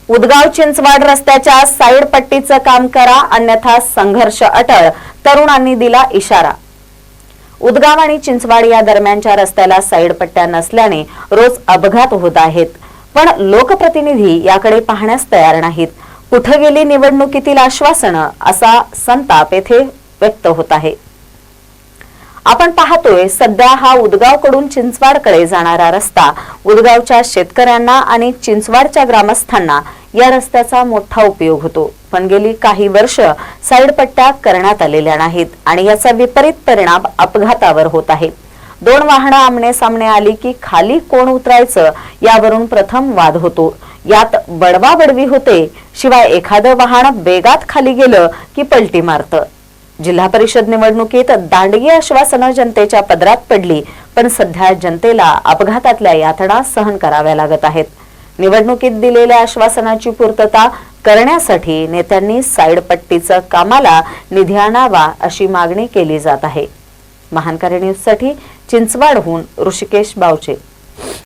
उदगाव चिंचवाड रस्त्याच्या साईड पट्टीचं काम करा अन्यथा संघर्ष अटळ, तरुणांनी दिला इशारा। उदगाव आणि चिंचवाड या दरम्यानच्या रस्त्याला साईड पट्ट्या नसल्याने रोज अपघात होत आहेत, पण लोकप्रतिनिधी याकडे पाहण्यास तयार नाहीत। कुठे गेली निवडणुकीतील आश्वासनं, असा संताप येथे व्यक्त होत आहे। आपण पाहतोय सध्या हा उदगावकडून चिंचवाडकडे जाणारा रस्ता उदगावच्या शेतकऱ्यांना आणि चिंचवाडच्या ग्रामस्थांना या रस्त्याचा मोठा उपयोग होतो, पण गेली काही वर्ष साईड पट्ट्या करण्यात आलेल्या नाहीत आणि याचा विपरीत परिणाम अपघातावर होत आहे। दोन वाहनं आमने सामने आली की खाली कोण उतरायचं यावरून प्रथम वाद होतो, यात बडवाबडवी होते, शिवाय एखादं वाहन बेगात खाली गेलं की पलटी मारतं। जिल्हा परिषद निवडणुकीत दांडगी आश्वासनं जनतेच्या पदरात पडली, पण सध्या जनतेला अपघातातल्या यातना सहन कराव्या लागत आहेत। निवडणुकीत दिलेल्या आश्वासनाची पूर्तता करण्यासाठी नेत्यांनी साईड पट्टीचं कामाला निधी आणावा अशी मागणी केली जात आहे। महानकारी न्यूजसाठी चिंचवाडहून ऋषिकेश बावचे।